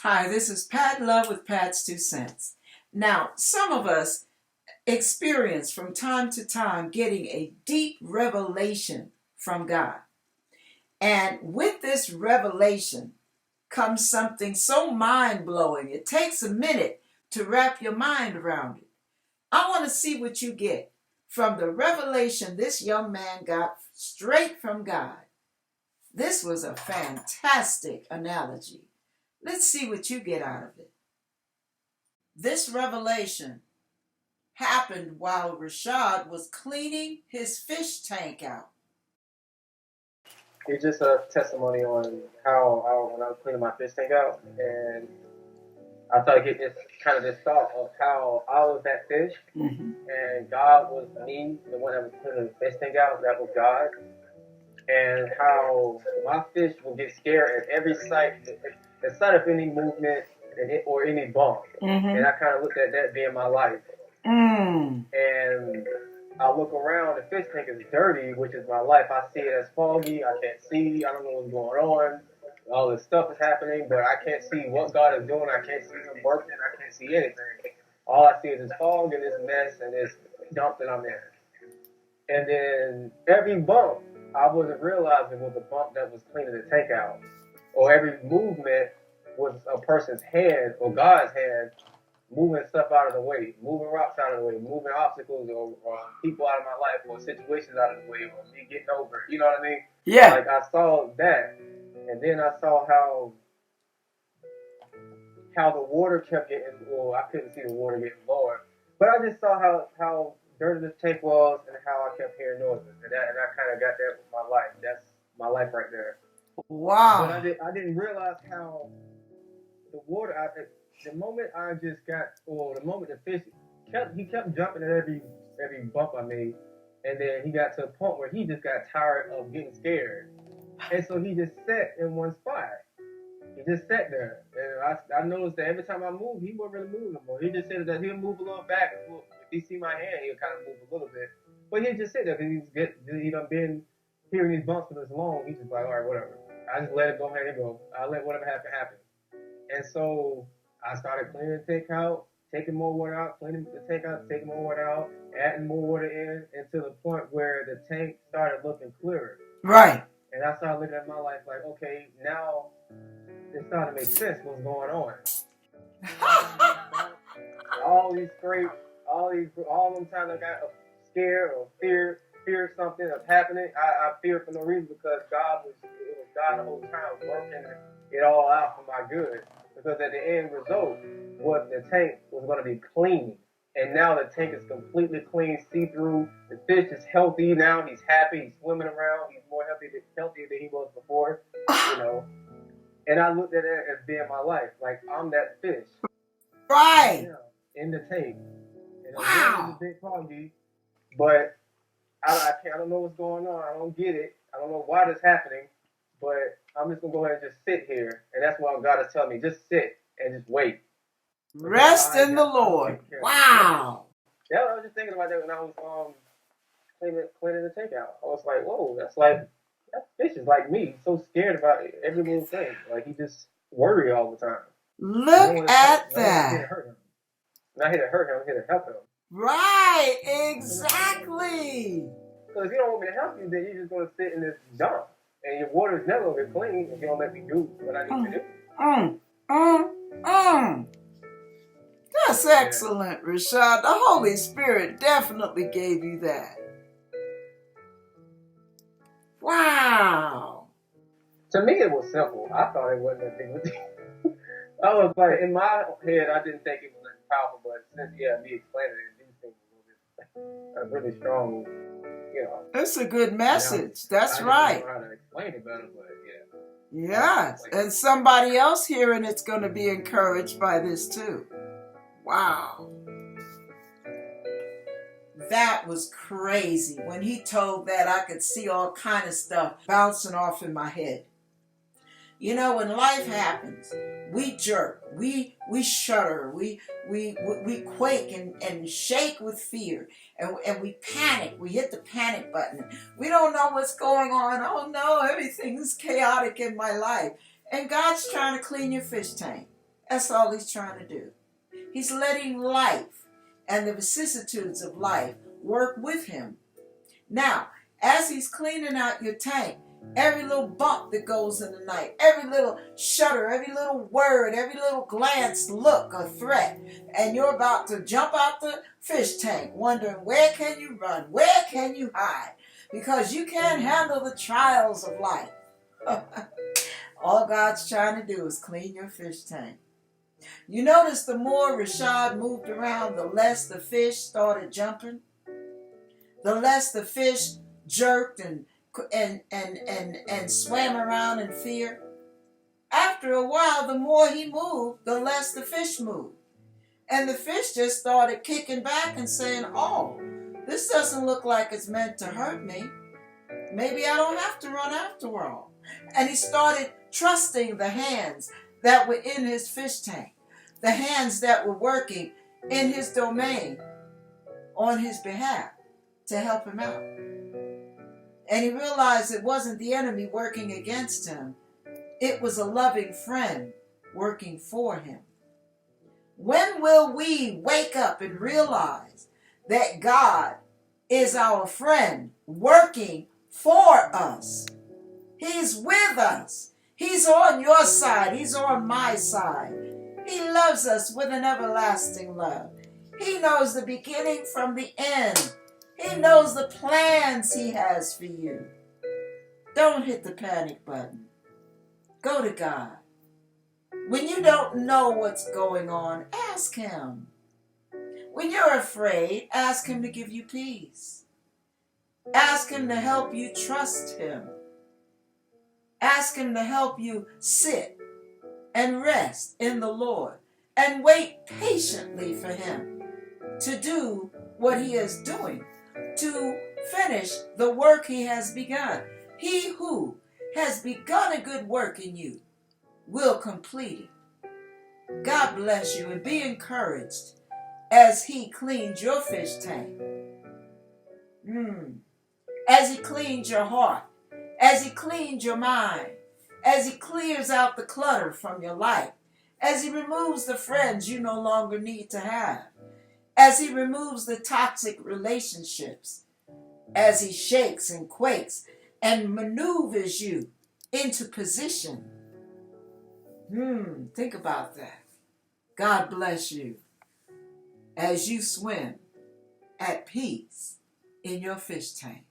Hi, this is Pat Love with Pat's Two Cents. Now, some of us experience from time to time getting a deep revelation from God. And with this revelation comes something so mind-blowing, it takes a minute to wrap your mind around it. I want to see what you get from the revelation this young man got straight from God. This was a fantastic analogy. Let's see what you get out of it. This revelation happened while Rashad was cleaning his fish tank out. It's just a testimony on how when I was cleaning my fish tank out, and I started getting this kind of this thought of how I was that fish, and God was me, the one that was cleaning the fish tank out. That was God, and how my fish would get scared at every sight, the sight of any movement or any bump, and I kind of looked at that being my life, and I look around, the fish tank is dirty, which is my life. I see it as foggy. I can't see. I don't know what's going on. All this stuff is happening, but I can't see what God is doing. I can't see Him working. I can't see anything. All I see is this fog and this mess and this dump that I'm in. And then every bump, I wasn't realizing was a bump that was cleaning the tank out. Or every movement was a person's hand or God's hand moving stuff out of the way, moving rocks out of the way, moving obstacles or people out of my life or situations out of the way or me getting over it. You know what I mean? Yeah. Like I saw that, and then I saw how the water kept getting, well, I couldn't see the water getting lower, but I just saw how dirty the tank was and how I kept hearing noises, and I kind of got that with my life. That's my life right there. Wow. But I didn't realize how the water, the moment the moment the fish he kept jumping at every bump I made, and then he got to a point where he just got tired of getting scared, and so he just sat in one spot. He just sat there, and I noticed that every time I moved, he wasn't really moving no more. He just said that he'll move a little back. If he see my hand, he'll kind of move a little bit, but he'd just sit there because he done been hearing these bumps for this long. He's just like, all right, whatever. I just let it go, let it go. I let whatever happen happen. And so I started cleaning the tank out, taking more water out, cleaning the tank out, taking more water out, adding more water in, until the point where the tank started looking clearer. Right. And I started looking at my life like, okay, now it started to make sense what's going on. all these scrapes, all them times I got scared or fear something that's happening. I feared for no reason because it was God the whole time working it all out for my good. Because at the end result, was the tank was going to be clean. And now the tank is completely clean, see-through. The fish is healthy now. He's happy. He's swimming around. He's more healthy than he was before, you know. And I looked at it as being my life. Like, I'm that fish. Right. In the tank. And wow. It's a bit foggy, but I don't know what's going on. I don't get it. I don't know why this is happening. But I'm just going to go ahead and just sit here. And that's what God is telling me. Just sit and just wait. Rest in the Lord. Wow. Yeah, I was just thinking about that when I was cleaning the tank out. I was like, whoa, that fish is like me. He's so scared about every little thing. Like, he just worry all the time. Look at that. Not here to hurt him, I'm here to help him. Right, exactly. Because if you don't want me to help you, then you're just going to sit in this dump. And your water is never going to get clean if you don't let me do what I need to do. That's excellent, Rashad. The Holy Spirit definitely gave you that. Wow. To me, it was simple. I thought it wasn't that big of a deal. I was like, in my head, I didn't think it was powerful, but since, me explaining it, it seems a really strong, It's a good message. That's right. I don't know how to explain it better, but yeah, and somebody else hearing it's going to be encouraged by this too. Wow. That was crazy. When he told that, I could see all kind of stuff bouncing off in my head. You know, when life happens, we jerk, we shudder, we quake and shake with fear, and we panic. We hit the panic button. We don't know what's going on. Oh no, everything's chaotic in my life. And God's trying to clean your fish tank. That's all he's trying to do. He's letting life and the vicissitudes of life work with him. Now, as he's cleaning out your tank, every little bump that goes in the night, every little shudder, every little word, every little glance, look, a threat, and you're about to jump out the fish tank, wondering where can you run, where can you hide, because you can't handle the trials of life. All God's trying to do is clean your fish tank. You notice the more Rashad moved around, the less the fish started jumping, the less the fish jerked and swam around in fear. After a while, the more he moved, the less the fish moved. And the fish just started kicking back and saying, oh, this doesn't look like it's meant to hurt me. Maybe I don't have to run after all. And he started trusting the hands that were in his fish tank, the hands that were working in his domain on his behalf to help him out. And he realized it wasn't the enemy working against him. It was a loving friend working for him. When will we wake up and realize that God is our friend working for us? He's with us. He's on your side. He's on my side. He loves us with an everlasting love. He knows the beginning from the end. He knows the plans he has for you. Don't hit the panic button. Go to God. When you don't know what's going on, ask him. When you're afraid, ask him to give you peace. Ask him to help you trust him. Ask him to help you sit and rest in the Lord and wait patiently for him to do what he is doing, to finish the work he has begun. He who has begun a good work in you will complete it. God bless you and be encouraged as he cleans your fish tank. As he cleans your heart, as he cleans your mind, as he clears out the clutter from your life, as he removes the friends you no longer need to have, as he removes the toxic relationships, as he shakes and quakes and maneuvers you into position. Think about that. God bless you as you swim at peace in your fish tank.